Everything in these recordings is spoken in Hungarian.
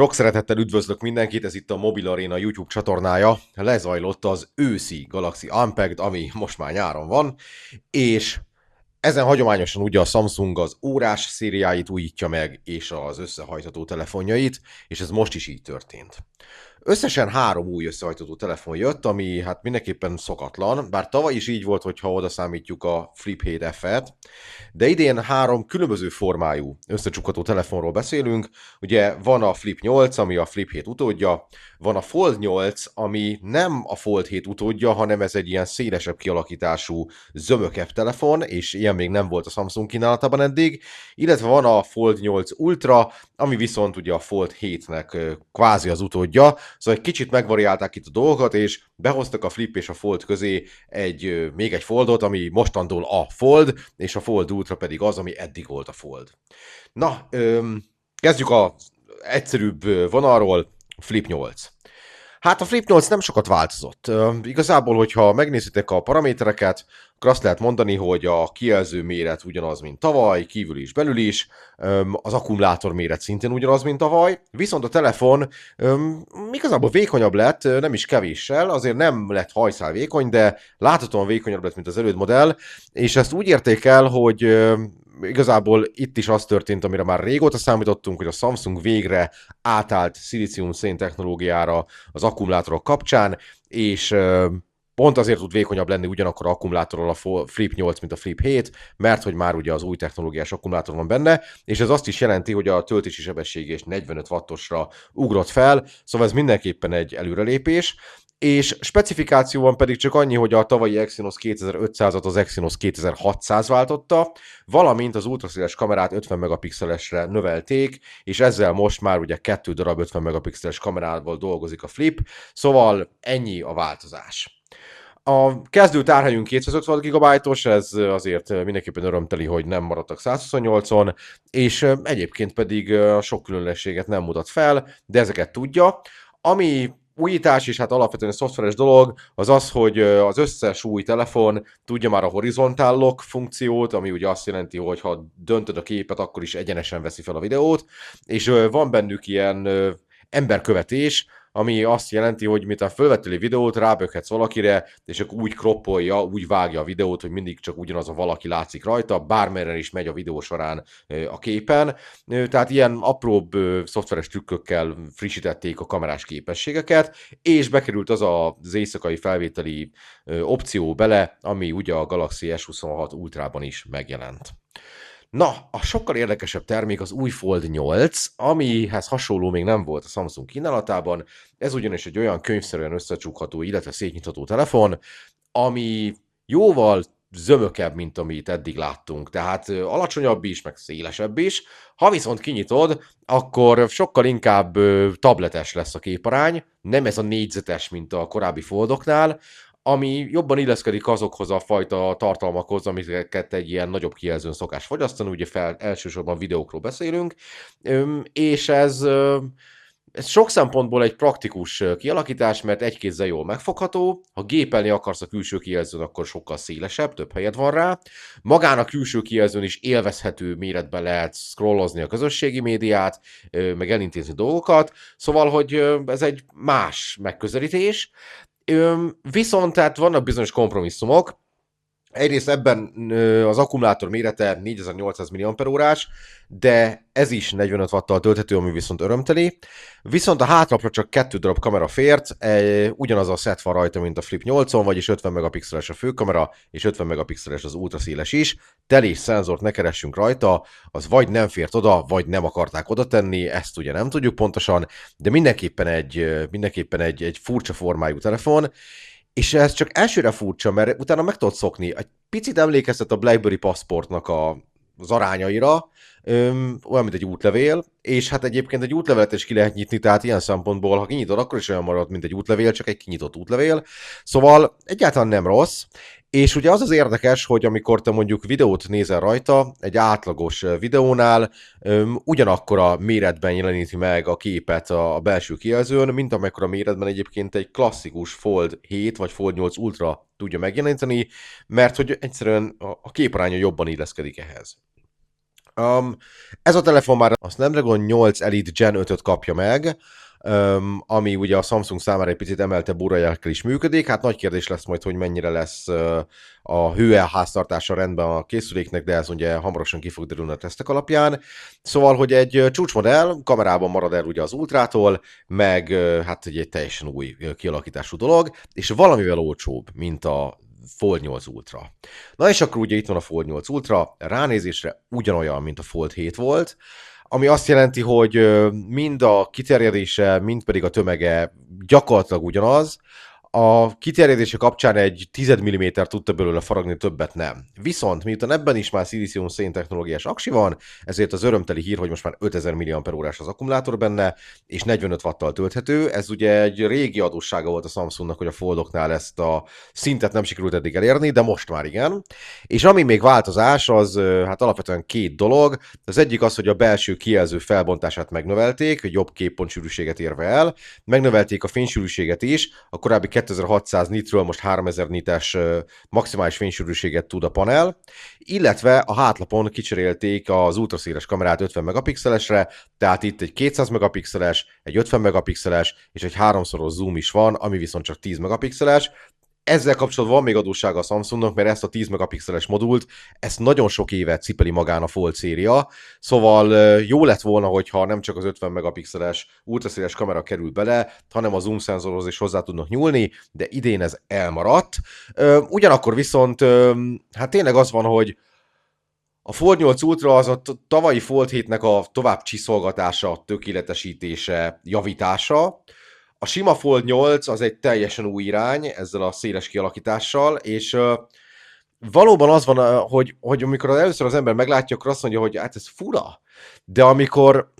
Sok szeretettel üdvözlök mindenkit, ez itt a Mobil Arena YouTube csatornája. Lezajlott az őszi Galaxy Unpacked, ami most már nyáron van, és ezen hagyományosan ugye a Samsung az órás szériáit újítja meg, és az összehajtható telefonjait, és ez most is így történt. Összesen 3 új összehajtható telefon jött, ami hát mindenképpen szokatlan, bár tavaly is így volt, hogyha oda számítjuk a Flip 7 F-et, de idén 3 különböző formájú összecsukható telefonról beszélünk. Ugye van a Flip 8, ami a Flip 7 utódja, van a Fold 8, ami nem a Fold 7 utódja, hanem ez egy ilyen szélesebb kialakítású zömökebb telefon, és ilyen még nem volt a Samsung kínálatában eddig, illetve van a Fold 8 Ultra, ami viszont ugye a Fold 7-nek kvázi az utódja, szóval egy kicsit megvariálták itt a dolgokat, és behoztak a Flip és a Fold közé még egy Foldot, ami mostantól a Fold, és a Fold Ultra pedig az, ami eddig volt a Fold. Na, kezdjük az egyszerűbb vonalról, Flip 8. Hát a Flip 8 nem sokat változott. Igazából, hogyha megnézitek a paramétereket, akkor azt lehet mondani, hogy a kijelző méret ugyanaz, mint tavaly, kívül is, belül is, az akkumulátor méret szintén ugyanaz, mint tavaly, viszont a telefon igazából vékonyabb lett, nem is kevéssel, azért nem lett hajszál vékony, de láthatóan vékonyabb lett, mint az előd modell, és ezt úgy érték el, hogy igazából itt is az történt, amire már régóta számítottunk, hogy a Samsung végre átállt szilícium-szén technológiára az akkumulátorok kapcsán, és pont azért tud vékonyabb lenni ugyanakkor akkumulátorral a Flip 8, mint a Flip 7, mert hogy már ugye az új technológiás akkumulátor van benne, és ez azt is jelenti, hogy a töltési sebessége is 45 wattosra ugrott fel, szóval ez mindenképpen egy előrelépés, és specifikációban pedig csak annyi, hogy a tavalyi Exynos 2500-at az Exynos 2600 váltotta, valamint az ultraszéles kamerát 50 megapixelesre növelték, és ezzel most már ugye 2 darab 50 megapixeles kamerával dolgozik a Flip, szóval ennyi a változás. A kezdő tárhelyünk 256 GB-os, ez azért mindenképpen örömteli, hogy nem maradtak 128-on, és egyébként pedig sok különlegességet nem mutat fel, de ezeket tudja. Ami újítás, és hát alapvetően a szoftveres dolog, az az, hogy az összes új telefon tudja már a horizontal lock funkciót, ami ugye azt jelenti, hogy ha döntöd a képet, akkor is egyenesen veszi fel a videót, és van bennük ilyen emberkövetés, ami azt jelenti, hogy miután fölvettél egy videót, rábökhetsz valakire, és akkor úgy kroppolja, úgy vágja a videót, hogy mindig csak ugyanaz a valaki látszik rajta, bármerre is megy a videó során a képen. Tehát ilyen apróbb szoftveres trükkökkel frissítették a kamerás képességeket, és bekerült az éjszakai felvételi opció bele, ami ugye a Galaxy S26 Ultrában is megjelent. Na, a sokkal érdekesebb termék az új Fold 8, amihez hasonló még nem volt a Samsung kínálatában. Ez ugyanis egy olyan könyvszerűen összecsukható, illetve szétnyitható telefon, ami jóval zömökebb, mint amit eddig láttunk. Tehát alacsonyabb is, meg szélesebb is. Ha viszont kinyitod, akkor sokkal inkább tabletes lesz a képarány, nem ez a négyzetes, mint a korábbi Foldoknál, ami jobban illeszkedik azokhoz a fajta tartalmakhoz, amiket egy ilyen nagyobb kijelzőn szokás fogyasztani, ugye elsősorban videókról beszélünk, és ez sok szempontból egy praktikus kialakítás, mert egy kézzel jól megfogható, ha gépelni akarsz a külső kijelzőn, akkor sokkal szélesebb, több helyed van rá. Magán a külső kijelzőn is élvezhető méretben lehet scrollozni a közösségi médiát, meg elintézni dolgokat, szóval, hogy ez egy más megközelítés. Viszont tehát vannak bizonyos kompromisszumok. Egyrészt ebben az akkumulátor mérete 4800 mAh, de ez is 45 watttal tölthető, ami viszont örömteli. Viszont a hátlapra csak 2 darab kamera fért, ugyanaz a szett van rajta, mint a Flip 8-on, vagyis 50 megapixeles a főkamera, és 50 megapixeles az ultraszéles is. Telés szenzort ne keressünk rajta, az vagy nem fért oda, vagy nem akarták oda tenni, ezt ugye nem tudjuk pontosan, de mindenképpen egy furcsa formájú telefon, és ez csak elsőre furcsa, mert utána meg tudod szokni. Egy picit emlékeztet a BlackBerry Passportnak az arányaira, olyan, mint egy útlevél, és hát egyébként egy útlevelet is ki lehet nyitni, tehát ilyen szempontból, ha kinyitod, akkor is olyan marad, mint egy útlevél, csak egy kinyitott útlevél. Szóval egyáltalán nem rossz, és ugye az az érdekes, hogy amikor te mondjuk videót nézel rajta, egy átlagos videónál ugyanakkor a méretben jeleníti meg a képet a belső kijelzőn, mint amekkora méretben egyébként egy klasszikus Fold 7 vagy Fold 8 Ultra tudja megjeleníteni, mert hogy egyszerűen a képaránya jobban illeszkedik ehhez. Um, ez a telefon már a Snapdragon 8 Elite Gen 5-öt kapja meg, ami ugye a Samsung számára egy picit emelte burrajákkal is működik. Hát nagy kérdés lesz majd, hogy mennyire lesz a hőelháztartása rendben a készüléknek, de ez ugye hamarosan ki fog derülni a tesztek alapján. Szóval, hogy egy csúcsmodell kamerában marad el ugye az Ultrától, meg hát egy teljesen új kialakítású dolog, és valamivel olcsóbb, mint a Fold 8 Ultra. Na és akkor ugye itt van a Fold 8 Ultra, ránézésre ugyanolyan, mint a Fold 7 volt, ami azt jelenti, hogy mind a kiterjedése, mind pedig a tömege gyakorlatilag ugyanaz. A kiterjedése kapcsán egy 10 mm tudta belőle faragni, többet nem. Viszont miután ebben is már szilícium-szén technológiás aksi van, ezért az örömteli hír, hogy most már 5000 mAh az akkumulátor benne, és 45 watttal tölthető. Ez ugye egy régi adóssága volt a Samsungnak, hogy a Foldoknál ezt a szintet nem sikerült eddig elérni, de most már igen. És ami még változás, az hát alapvetően két dolog. Az egyik az, hogy a belső kijelző felbontását megnövelték, hogy jobb képpontsűrűséget érve el, megnövelték a fénysűrűséget is, a korábbi 2600 nitről most 3000 nites maximális fénysűrűséget tud a panel, illetve a hátlapon kicserélték az ultraszéles kamerát 50 megapixelesre, tehát itt egy 200 megapixeles, egy 50 megapixeles és egy háromszoros zoom is van, ami viszont csak 10 megapixeles. Ezzel kapcsolatban van még adóssága a Samsungnak, mert ezt a 10 megapixeles modult, ezt nagyon sok éve cipeli magán a Fold széria, szóval jó lett volna, hogyha nem csak az 50 megapixeles ultraszéles kamera kerül bele, hanem a zoom szenzorhoz is hozzá tudnak nyúlni, de idén ez elmaradt. Ugyanakkor viszont hát tényleg az van, hogy a Fold 8 Ultra az a tavalyi Fold 7-nek a tovább csiszolgatása, tökéletesítése, javítása. A sima Fold 8 az egy teljesen új irány ezzel a széles kialakítással, és valóban az van, hogy amikor először az ember meglátja, akkor azt mondja, hogy hát ez fura. De amikor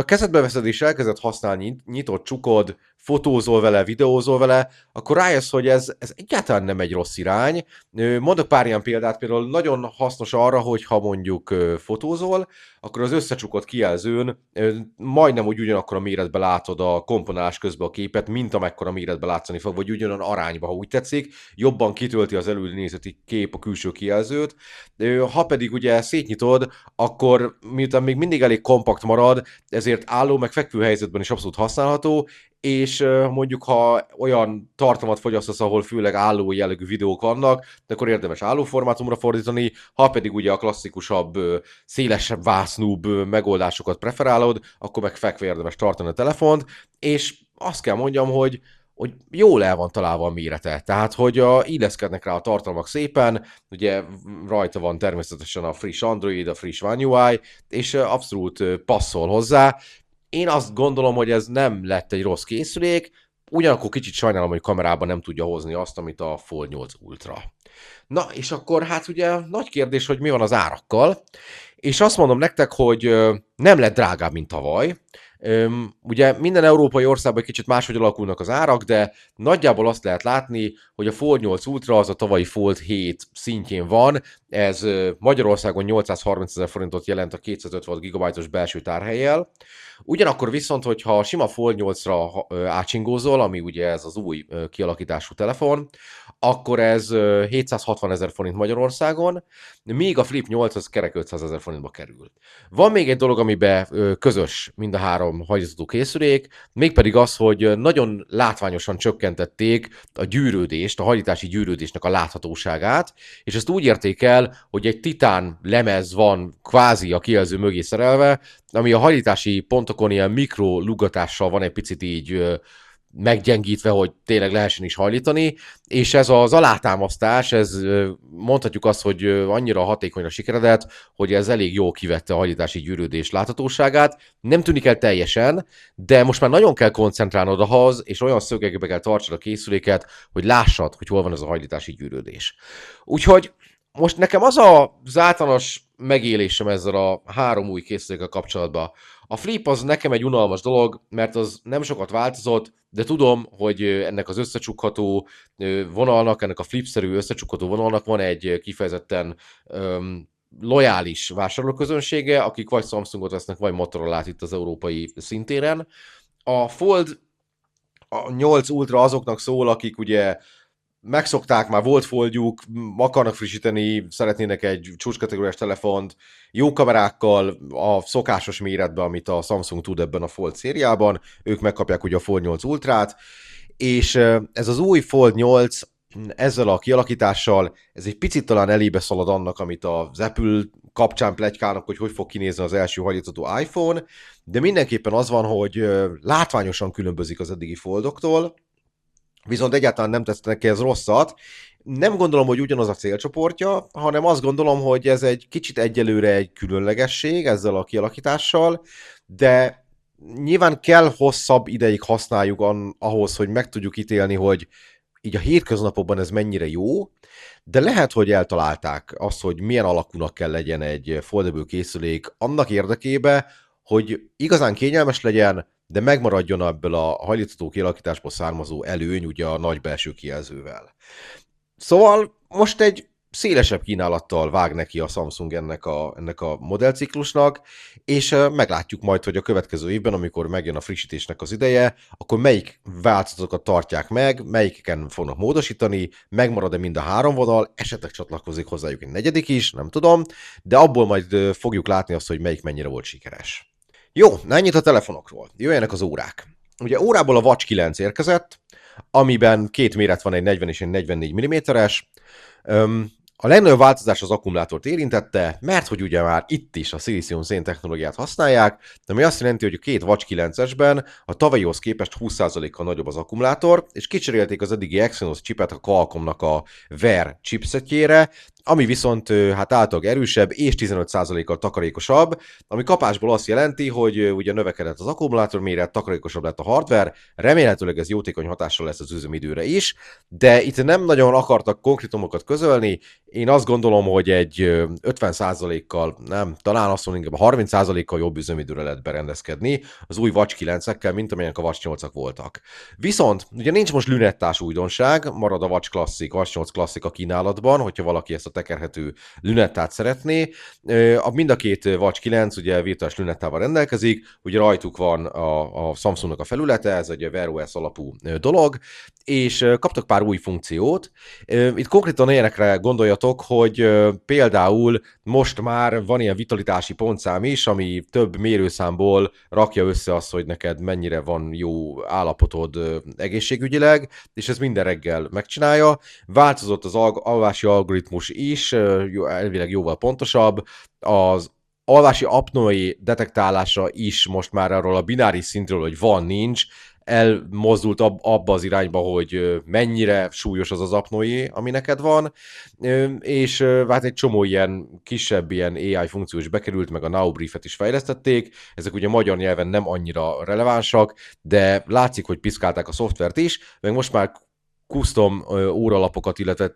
kezedbe veszed és elkezded használni, nyitod, csukod, fotózol vele, videózol vele, akkor rájössz, hogy ez egyáltalán nem egy rossz irány. Mondok pár ilyen példát, például nagyon hasznos arra, hogy ha mondjuk fotózol, akkor az összecsukott kijelzőn majdnem úgy ugyanakkor a méretben látod a komponálás közben a képet, mint amekkora méretben látszani fog, vagy ugyanolyan arányba, ha úgy tetszik, jobban kitölti az előnézeti kép a külső kijelzőt. Ha pedig ugye szétnyitod, akkor miután még mindig elég kompakt marad, ezért álló meg fekvő helyzetben is abszolút használható, és mondjuk ha olyan tartalmat fogyasztasz, ahol főleg álló jellegű videók vannak, akkor érdemes állóformátumra fordítani, ha pedig ugye a klasszikusabb, szélesebb vásznúbb megoldásokat preferálod, akkor meg fekve érdemes tartani a telefont, és azt kell mondjam, hogy jól el van találva a mérete. Tehát, hogy illeszkednek rá a tartalmak szépen, ugye rajta van természetesen a friss Android, a friss One UI, és abszolút passzol hozzá. Én azt gondolom, hogy ez nem lett egy rossz készülék, ugyanakkor kicsit sajnálom, hogy kamerában nem tudja hozni azt, amit a Fold 8 Ultra. Na, és akkor hát ugye nagy kérdés, hogy mi van az árakkal, és azt mondom nektek, hogy nem lett drágább, mint tavaly. Ugye minden európai országban egy kicsit máshogy alakulnak az árak, de nagyjából azt lehet látni, hogy a Fold 8 Ultra az a tavalyi Fold 7 szintjén van, ez Magyarországon 830 000 forintot jelent a 256 GB-os belső tárhellyel. Ugyanakkor viszont, hogyha a sima Fold 8-ra átsingózol, ami ugye ez az új kialakítású telefon, akkor ez 760 000 forint Magyarországon, míg a Flip 8 az kerek 500 000 forintba kerül. Van még egy dolog, amiben közös mind a három hajtható készülék, mégpedig az, hogy nagyon látványosan csökkentették a gyűrődést, a hajlítási gyűrődésnek a láthatóságát, és ezt úgy érték el, hogy egy titán lemez van kvázi a kijelző mögé szerelve, ami a hajlítási pontokon ilyen mikro lugatással van egy picit így meggyengítve, hogy tényleg lehessen is hajlítani, és ez az alátámasztás, ez mondhatjuk azt, hogy annyira hatékonyra sikeredett, hogy ez elég jól kivette a hajlítási gyűrődés láthatóságát. Nem tűnik el teljesen, de most már nagyon kell koncentrálnod ahhoz, és olyan szögekbe kell tartsad a készüléket, hogy lássad, hogy hol van ez a hajlítási gyűrődés. Úgyhogy most nekem az általános megélésem ezzel a három új készülékkel kapcsolatban. A Flip az nekem egy unalmas dolog, mert az nem sokat változott, de tudom, hogy ennek az összecsukható vonalnak, ennek a flipszerű összecsukható vonalnak van egy kifejezetten lojális vásárlóközönsége, akik vagy Samsungot vesznek, vagy Motorola-t itt az európai szintéren. A Fold a 8 Ultra azoknak szól, akik ugye megszokták, már volt foldjuk, akarnak frissíteni, szeretnének egy csúcskategóriás telefont, jó kamerákkal, a szokásos méretben, amit a Samsung tud ebben a Fold szériában, ők megkapják ugye a Fold 8 Ultrát, és ez az új Fold 8 ezzel a kialakítással, ez egy picit talán elébe szalad annak, amit az Apple kapcsán pletykálnak, hogy fog kinézni az első hajlítható iPhone, de mindenképpen az van, hogy látványosan különbözik az eddigi Foldoktól, viszont egyáltalán nem tesz neki ez rosszat. Nem gondolom, hogy ugyanaz a célcsoportja, hanem azt gondolom, hogy ez egy kicsit egyelőre egy különlegesség ezzel a kialakítással, de nyilván kell hosszabb ideig használjuk ahhoz, hogy meg tudjuk ítélni, hogy így a hétköznapokban ez mennyire jó, de lehet, hogy eltalálták azt, hogy milyen alakúnak kell legyen egy foldable készülék annak érdekébe, hogy igazán kényelmes legyen, de megmaradjon ebből a hajlítható kialakításból származó előny, ugye a nagy belső kijelzővel. Szóval most egy szélesebb kínálattal vág neki a Samsung ennek a modellciklusnak, és meglátjuk majd, hogy a következő évben, amikor megjön a frissítésnek az ideje, akkor melyik változatokat tartják meg, melyiken fognak módosítani, megmarad-e mind a három vonal, esetleg csatlakozik hozzájuk egy negyedik is, nem tudom, de abból majd fogjuk látni azt, hogy melyik mennyire volt sikeres. Jó, na ennyit a telefonokról. Jöjjenek az órák. Ugye órából a Watch 9 érkezett, amiben két méret van, egy 40 és egy 44 mm-es. A legnagyobb változás az akkumulátort érintette, mert hogy ugye már itt is a szilícium-szén technológiát használják, de ami azt jelenti, hogy a két Watch 9-esben a tavalyihoz képest 20%-kal nagyobb az akkumulátor, és kicserélték az eddigi Exynos chipet a Qualcommnak a Ver chipsetjére, ami viszont hát általában erősebb és 15%-kal takarékosabb, ami kapásból azt jelenti, hogy ugye növekedett az akkumulátor méret, takarékosabb lett a hardware, remélhetőleg ez jótékony hatással lesz az üzemidőre is, de itt nem nagyon akartak konkrétumokat közölni, én azt gondolom, hogy egy 50%-kal, nem, talán azt mondom, inkább 30%-kal jobb üzemidőre lehet berendezkedni az új Watch 9-ekkel, mint amilyenek a Watch 8-ak voltak. Viszont ugye nincs most lünettás újdonság, marad a Watch Classic, Watch 8 Classic a kínálatban, hogyha valaki ezt a tekerhető lünettát szeretné. Mind a két Watch 9 ugye virtuális lünettával rendelkezik, ugye rajtuk van a Samsungnak a felülete, ez egy Wear OS alapú dolog, és kaptak pár új funkciót. Itt konkrétan ilyenekre gondoljatok, hogy például most már van ilyen vitalitási pontszám is, ami több mérőszámból rakja össze azt, hogy neked mennyire van jó állapotod egészségügyileg, és ez minden reggel megcsinálja. Változott az alvási algoritmus is, elvileg jóval pontosabb, az alvási apnoé detektálása is most már arról a bináris szintről, hogy van, nincs, elmozdult abba az irányba, hogy mennyire súlyos az az apnoé, ami neked van, és hát egy csomó ilyen kisebb ilyen AI funkció is bekerült, meg a Now Brief-et is fejlesztették, ezek ugye magyar nyelven nem annyira relevánsak, de látszik, hogy piszkálták a szoftvert is, meg most már custom óralapokat, illetve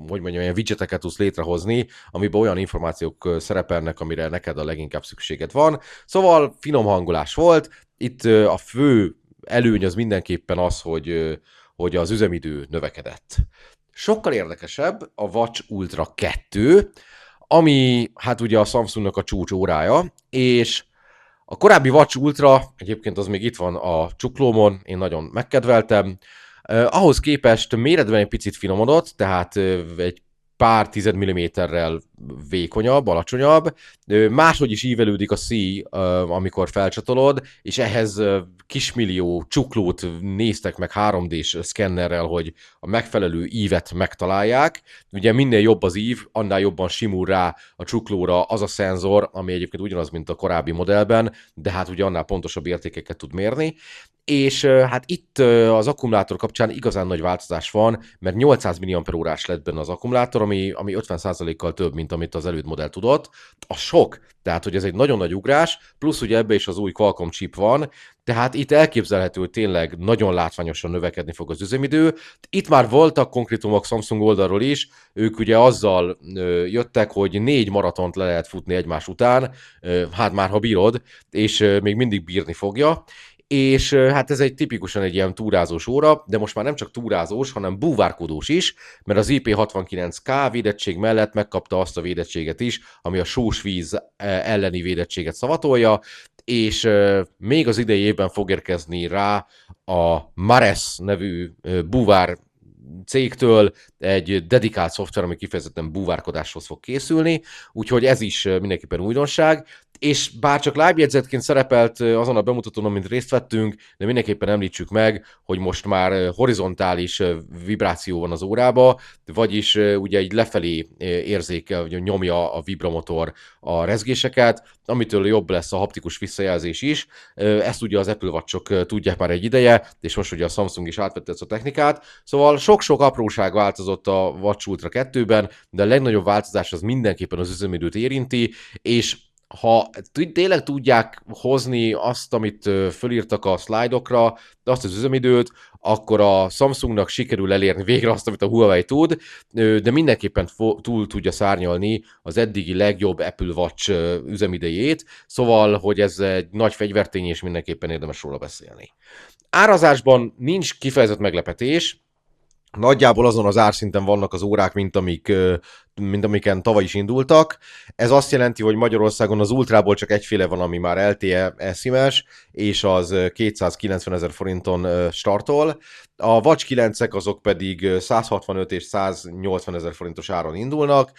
hogy mondjam, ilyen widgeteket tudsz létrehozni, amiben olyan információk szerepelnek, amire neked a leginkább szükséged van. Szóval finom hangolás volt. Itt a fő előny az mindenképpen az, hogy az üzemidő növekedett. Sokkal érdekesebb a Watch Ultra 2, ami hát ugye a Samsungnak a csúcs órája, és a korábbi Watch Ultra, egyébként az még itt van a csuklómon, én nagyon megkedveltem, ahhoz képest méretben egy picit finomodott, tehát egy pár 10 mm-rel vékonyabb, alacsonyabb. Máshogy is ívelődik a szíj, amikor felcsatolod, és ehhez kismillió csuklót néztek meg 3D-s szkennerrel, hogy a megfelelő ívet megtalálják. Ugye minél jobb az ív, annál jobban simul rá a csuklóra az a szenzor, ami egyébként ugyanaz, mint a korábbi modellben, de hát ugye annál pontosabb értékeket tud mérni. És hát itt az akkumulátor kapcsán igazán nagy változás van, mert 800 mAh lett benne az akkumulátor, ami 50%-kal több, mint amit az előtt modell tudott. A sok, tehát hogy ez egy nagyon nagy ugrás, plusz ugye ebbe is az új Qualcomm chip van, tehát itt elképzelhető, hogy tényleg nagyon látványosan növekedni fog az üzemidő. Itt már voltak konkrétumok Samsung oldalról is, ők ugye azzal jöttek, hogy 4 maratont le lehet futni egymás után, hát már ha bírod, és még mindig bírni fogja. És hát ez egy tipikusan egy ilyen túrázós óra, de most már nem csak túrázós, hanem búvárkodós is, mert az IP69K védettség mellett megkapta azt a védettséget is, ami a sós víz elleni védettséget szavatolja, és még az idei évben fog érkezni rá a Mares nevű búvár cégtől egy dedikált szoftver, ami kifejezetten búvárkodáshoz fog készülni, úgyhogy ez is mindenképpen újdonság, és bár csak lábjegyzetként szerepelt azon a bemutatón, amit részt vettünk, de mindenképpen említsük meg, hogy most már horizontális vibráció van az órába, vagyis ugye így lefelé érzékel, hogy nyomja a vibramotor a rezgéseket, amitől jobb lesz a haptikus visszajelzés is. Ezt ugye az Apple Watch-ok tudják már egy ideje, és most ugye a Samsung is átvette ezt a technikát. Szóval sok-sok apróság változott a Watch Ultra 2-ben, de a legnagyobb változás az mindenképpen az üzemidőt érinti, és ha tényleg tudják hozni azt, amit fölírtak a szlájdokra, azt az üzemidőt, akkor a Samsungnak sikerül elérni végre azt, amit a Huawei tud, de mindenképpen túl tudja szárnyalni az eddigi legjobb Apple Watch üzemidejét, szóval, hogy ez egy nagy fegyvertény, és mindenképpen érdemes róla beszélni. Árazásban nincs kifejezett meglepetés, nagyjából azon az árszinten vannak az órák, mint amiken tavaly is indultak. Ez azt jelenti, hogy Magyarországon az Ultrából csak egyféle van, ami már LTE SIM-es, és az 290 000 forinton startol. A Watch 9-ek azok pedig 165 és 180 000 forintos áron indulnak,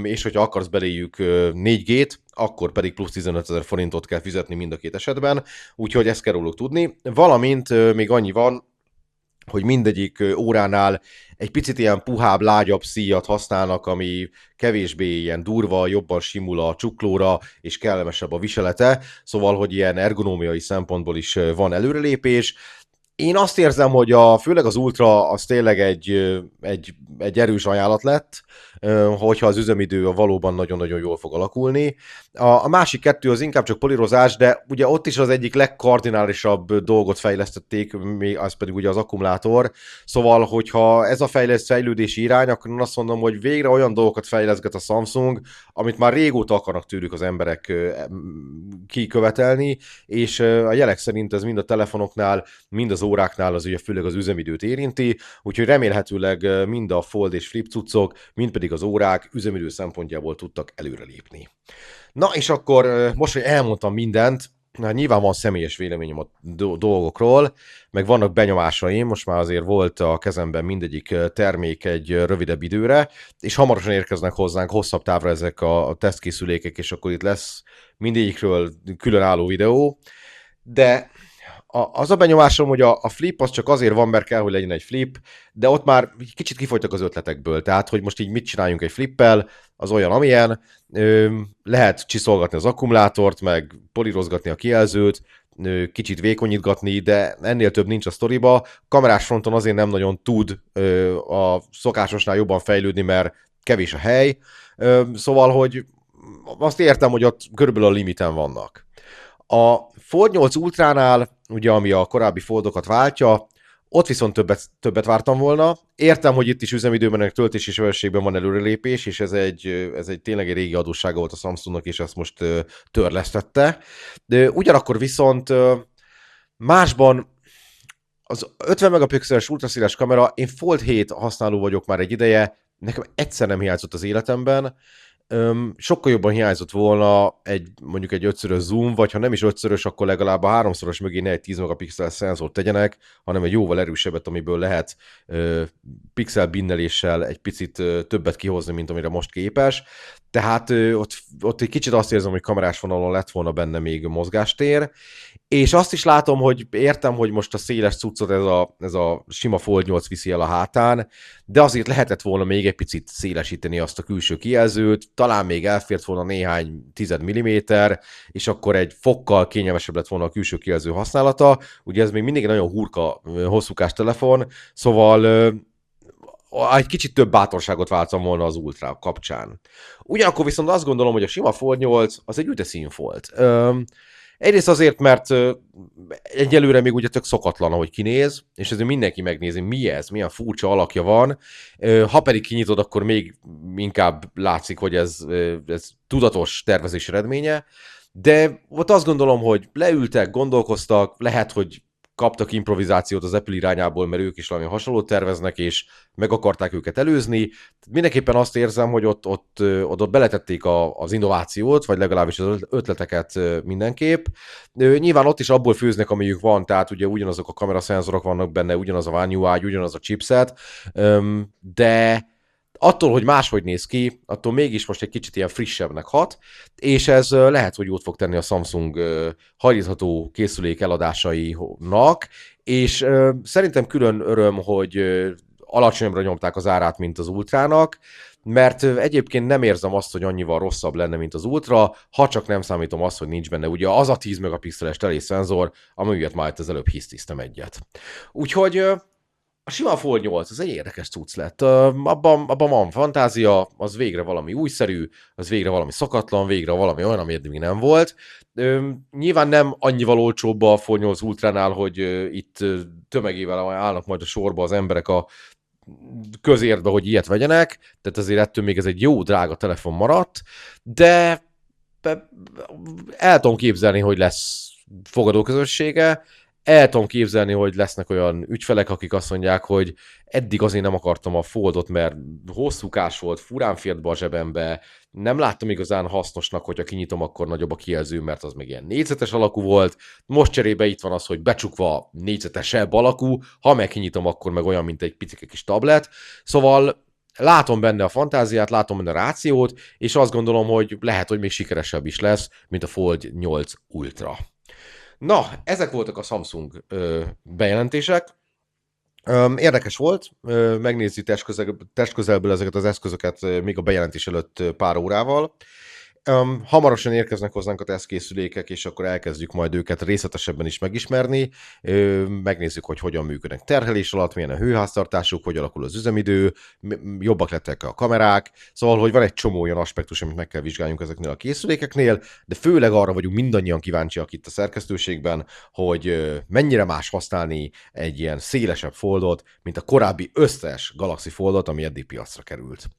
és hogyha akarsz beléjük 4G-t, akkor pedig plusz 15 000 forintot kell fizetni mind a két esetben, úgyhogy ezt kell róluk tudni. Valamint még annyi van, hogy mindegyik óránál egy picit ilyen puhább, lágyabb szíjat használnak, ami kevésbé ilyen durva, jobban simul a csuklóra, és kellemesebb a viselete, szóval, hogy ilyen ergonómiai szempontból is van előrelépés. Én azt érzem, hogy főleg az Ultra az tényleg egy erős ajánlat lett, hogyha az üzemidő valóban nagyon-nagyon jól fog alakulni. A másik kettő az inkább csak polírozás, de ugye ott is az egyik legkardinálisabb dolgot fejlesztették, az pedig ugye az akkumulátor. Szóval, hogyha ez a fejlődési irány, akkor azt mondom, hogy végre olyan dolgokat fejleszget a Samsung, amit már régóta akarnak tőlük az emberek kikövetelni, és a jelek szerint ez mind a telefonoknál, mind az óráknál az ugye főleg az üzemidőt érinti, úgyhogy remélhetőleg mind a Fold és Flip cuccok, mind pedig az órák üzemidő szempontjából tudtak előrelépni. Na és akkor most, hogy elmondtam mindent, hát nyilván van személyes véleményem a dolgokról, meg vannak benyomásaim, most már azért volt a kezemben mindegyik termék egy rövidebb időre, és hamarosan érkeznek hozzánk hosszabb távra ezek a tesztkészülékek, és akkor itt lesz mindegyikről különálló videó, de az a benyomásom, hogy a flip az csak azért van, mert kell, hogy legyen egy flip, de ott már kicsit kifogytak az ötletekből. Tehát, hogy most így mit csináljunk egy flippel, az olyan, amilyen. Lehet csiszolgatni az akkumulátort, meg polírozgatni a kijelzőt, kicsit vékonyítgatni, de ennél több nincs a sztoriba. Kamerás fronton azért nem nagyon tud a szokásosnál jobban fejlődni, mert kevés a hely. Szóval, hogy azt értem, hogy ott körülbelül a limiten vannak. A Fold 8 Ultránál, ugye ami a korábbi Foldokat váltja, ott viszont többet vártam volna. Értem, hogy itt is üzemidőben, töltési sebességben van előrelépés, és ez egy tényleg egy régi adóssága volt a Samsungnak, és ezt most törlesztette. De ugyanakkor viszont másban az 50 megapixeles ultraszéles kamera, én Fold 7 használó vagyok már egy ideje, nekem egyszer nem hiányzott az életemben, sokkal jobban hiányzott volna mondjuk egy 5-szörös zoom, vagy ha nem is 5-szörös, akkor legalább a 3-szoros mögé ne egy 10 megapixeles szenzort tegyenek, hanem egy jóval erősebbet, amiből lehet pixel binneléssel egy picit többet kihozni, mint amire most képes. Tehát ott egy kicsit azt érzem, hogy kamerás vonalon lett volna benne még mozgástér, és azt is látom, hogy értem, hogy most a széles cuccot ez a sima Fold 8 viszi el a hátán, de azért lehetett volna még egy picit szélesíteni azt a külső kijelzőt, talán még elfért volna néhány 10 milliméter, és akkor egy fokkal kényelmesebb lett volna a külső kijelző használata. Ugye ez még mindig egy nagyon hurka, hosszúkás telefon, szóval egy kicsit több bátorságot váltam volna az Ultra kapcsán. Ugyanakkor viszont azt gondolom, hogy a sima Fold 8 az egy üteszín volt. Egyrészt azért, mert egyelőre még ugye tök szokatlan, ahogy kinéz, és ezért mindenki megnézi, mi ez, milyen furcsa alakja van. Ha pedig kinyitod, akkor még inkább látszik, hogy ez tudatos tervezés eredménye. De ott azt gondolom, hogy leültek, gondolkoztak, lehet, hogy kaptak improvizációt az Apple irányából, mert ők is valami hasonlót terveznek, és meg akarták őket előzni. Mindenképpen azt érzem, hogy ott beletették az innovációt, vagy legalábbis az ötleteket mindenképp. Nyilván ott is abból főznek, amilyük van, tehát ugye ugyanazok a kameraszenzorok vannak benne, ugyanaz a One UI, ugyanaz a chipset, de attól, hogy máshogy néz ki, attól mégis most egy kicsit ilyen frissebbnek hat, és ez lehet, hogy jót fog tenni a Samsung hajlítható készülék eladásainak, és szerintem külön öröm, hogy alacsonyabbra nyomták az árát, mint az Ultrának, mert egyébként nem érzem azt, hogy annyival rosszabb lenne, mint az Ultra, ha csak nem számítom azt, hogy nincs benne ugye az a 10 megapixeles telészenzor, amilyet már itt az előbb hisztisztem egyet. Úgyhogy a sima Fold 8, az egy érdekes cucc lett. Abban van fantázia, az végre valami újszerű, az végre valami szokatlan, végre valami olyan, ami eddig nem volt. Nyilván nem annyival olcsóbb a Fold 8 Ultránál, hogy itt tömegével állnak majd a sorba az emberek a közértbe, hogy ilyet vegyenek, tehát azért ettől még ez egy jó, drága telefon maradt, de el tudom képzelni, hogy lesz fogadóközössége, el tudom képzelni, hogy lesznek olyan ügyfelek, akik azt mondják, hogy eddig azért nem akartam a Foldot, mert hosszúkás volt, furán fért be a zsebembe, nem láttam igazán hasznosnak, hogyha kinyitom, akkor nagyobb a kijelző, mert az meg ilyen négyzetes alakú volt. Most cserébe itt van az, hogy becsukva négyzetesebb alakú, ha meg kinyitom, akkor meg olyan, mint egy picike kis tablet. Szóval látom benne a fantáziát, látom benne a rációt, és azt gondolom, hogy lehet, hogy még sikeresebb is lesz, mint a Fold 8 Ultra. Na, ezek voltak a Samsung bejelentések. Érdekes volt, megnézni testközelből ezeket az eszközöket még a bejelentés előtt pár órával. Hamarosan érkeznek hozzánk a tesztkészülékek, és akkor elkezdjük majd őket részletesebben is megismerni. Megnézzük, hogy hogyan működnek terhelés alatt, milyen a hőháztartásuk, hogy alakul az üzemidő, jobbak lettek a kamerák. Szóval, hogy van egy csomó olyan aspektus, amit meg kell vizsgáljunk ezeknél a készülékeknél, de főleg arra vagyunk mindannyian kíváncsiak itt a szerkesztőségben, hogy mennyire más használni egy ilyen szélesebb Foldot, mint a korábbi összes Galaxy Foldot, ami eddig piacra került.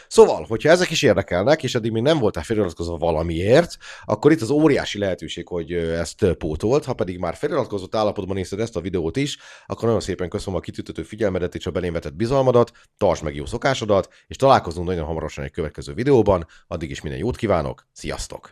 Szóval, hogyha ezek is érdekelnek, és eddig még nem voltál feliratkozva valamiért, akkor itt az óriási lehetőség, hogy ezt pótolt, ha pedig már feliratkozott állapotban nézted ezt a videót is, akkor nagyon szépen köszönöm a kitüntető figyelmedet és a belém vetett bizalmadat, tartsd meg jó szokásodat, és találkozunk nagyon hamarosan egy következő videóban, addig is minden jót kívánok, sziasztok!